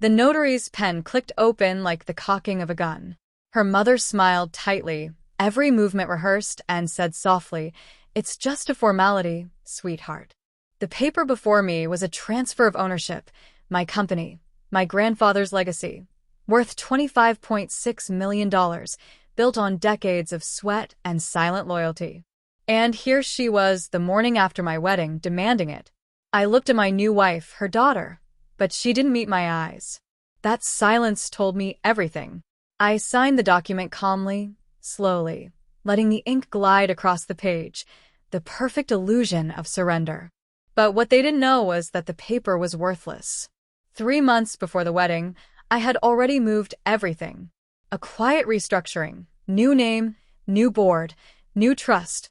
The notary's pen clicked open like the cocking of a gun. Her mother smiled tightly, every movement rehearsed, and said softly, "It's just a formality, sweetheart." The paper before me was a transfer of ownership, my company, my grandfather's legacy, worth $25.6 million, built on decades of sweat and silent loyalty. And here she was, the morning after my wedding, demanding it. I looked at my new wife, her daughter, but she didn't meet my eyes. That silence told me everything. I signed the document calmly, slowly, letting the ink glide across the page, the perfect illusion of surrender. But what they didn't know was that the paper was worthless. 3 months before the wedding, I had already moved everything. A quiet restructuring, new name, new board, new trust,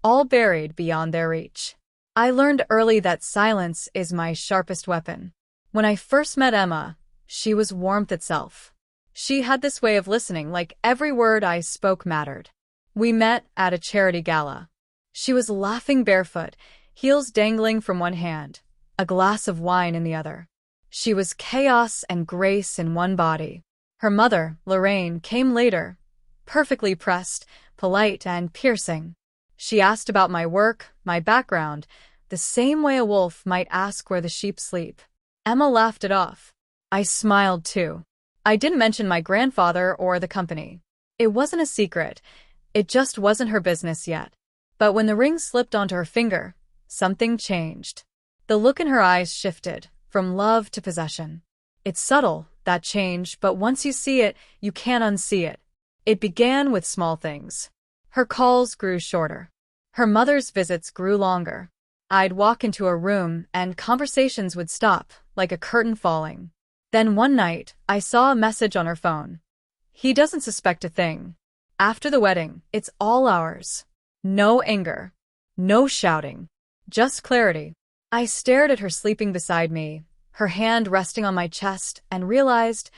all buried beyond their reach. I learned early that silence is my sharpest weapon. When I first met Emma, she was warmth itself. She had this way of listening, like every word I spoke mattered. We met at a charity gala. She was laughing barefoot, heels dangling from one hand, a glass of wine in the other. She was chaos and grace in one body. Her mother, Lorraine, came later, perfectly pressed, polite, and piercing. She asked about my work, my background, the same way a wolf might ask where the sheep sleep. Emma laughed it off. I smiled too. I didn't mention my grandfather or the company. It wasn't a secret. It just wasn't her business yet. But when the ring slipped onto her finger, something changed. The look in her eyes shifted, from love to possession. It's subtle, that change, but once you see it, you can't unsee it. It began with small things. Her calls grew shorter. Her mother's visits grew longer. I'd walk into a room and conversations would stop, like a curtain falling. Then one night, I saw a message on her phone. "He doesn't suspect a thing. After the wedding, it's all ours. No anger. No shouting. Just clarity." I stared at her sleeping beside me, her hand resting on my chest, and realized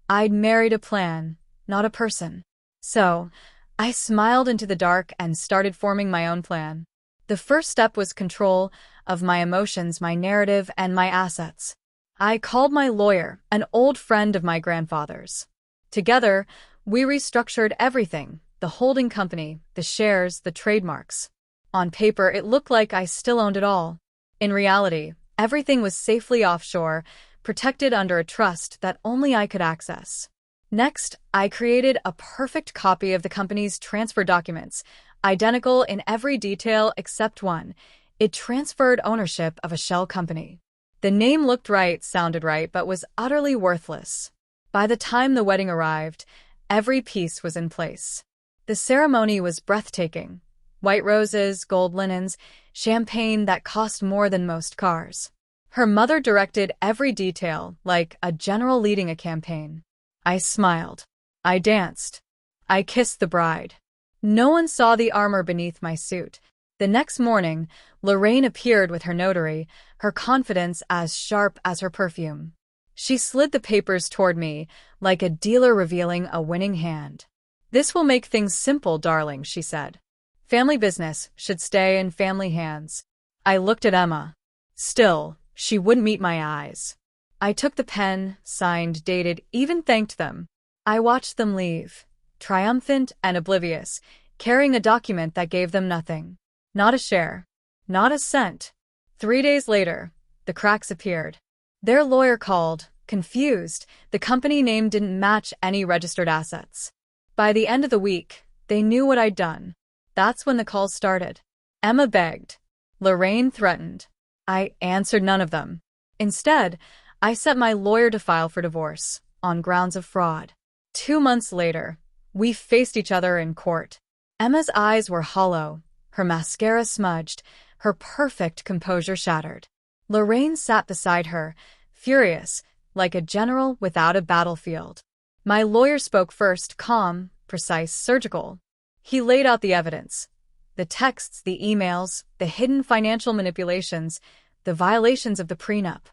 I'd married a plan, not a person. So, I smiled into the dark and started forming my own plan. The first step was control of my emotions, my narrative, and my assets. I called my lawyer, an old friend of my grandfather's. Together, we restructured everything, the holding company, the shares, the trademarks. On paper, it looked like I still owned it all. In reality, everything was safely offshore, protected under a trust that only I could access. Next, I created a perfect copy of the company's transfer documents, identical in every detail except one. It transferred ownership of a shell company. The name looked right, sounded right, but was utterly worthless. By the time the wedding arrived, every piece was in place. The ceremony was breathtaking. White roses, gold linens, champagne that cost more than most cars. Her mother directed every detail, like a general leading a campaign. I smiled. I danced. I kissed the bride. No one saw the armor beneath my suit. The next morning, Lorraine appeared with her notary, her confidence as sharp as her perfume. She slid the papers toward me, like a dealer revealing a winning hand. "This will make things simple, darling," she said. "Family business should stay in family hands." I looked at Emma. Still, she wouldn't meet my eyes. I took the pen, signed, dated, even thanked them. I watched them leave, triumphant and oblivious, carrying a document that gave them nothing. Not a share. Not a cent. 3 days later, the cracks appeared. Their lawyer called, confused. The company name didn't match any registered assets. By the end of the week, they knew what I'd done. That's when the calls started. Emma begged. Lorraine threatened. I answered none of them. Instead, I set my lawyer to file for divorce, on grounds of fraud. 2 months later, we faced each other in court. Emma's eyes were hollow, her mascara smudged, her perfect composure shattered. Lorraine sat beside her, furious, like a general without a battlefield. My lawyer spoke first, calm, precise, surgical. He laid out the evidence. The texts, the emails, the hidden financial manipulations, the violations of the prenup.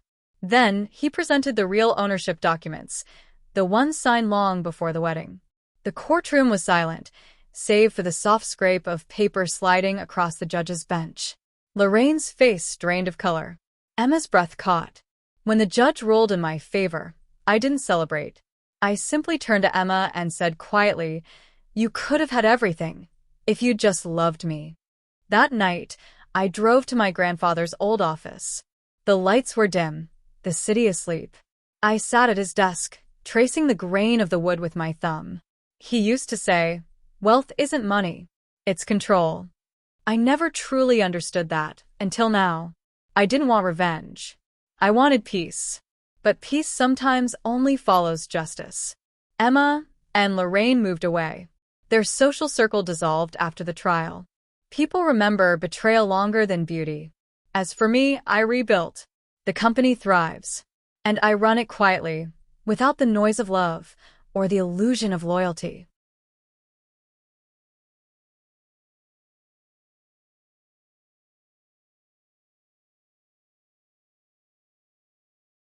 Then, he presented the real ownership documents, the ones signed long before the wedding. The courtroom was silent, save for the soft scrape of paper sliding across the judge's bench. Lorraine's face drained of color. Emma's breath caught. When the judge ruled in my favor, I didn't celebrate. I simply turned to Emma and said quietly, "You could have had everything, if you just loved me." That night, I drove to my grandfather's old office. The lights were dim, the city asleep. I sat at his desk, tracing the grain of the wood with my thumb. He used to say, "Wealth isn't money, it's control." I never truly understood that, until now. I didn't want revenge. I wanted peace. But peace sometimes only follows justice. Emma and Lorraine moved away. Their social circle dissolved after the trial. People remember betrayal longer than beauty. As for me, I rebuilt. The company thrives. And I run it quietly, without the noise of love or the illusion of loyalty.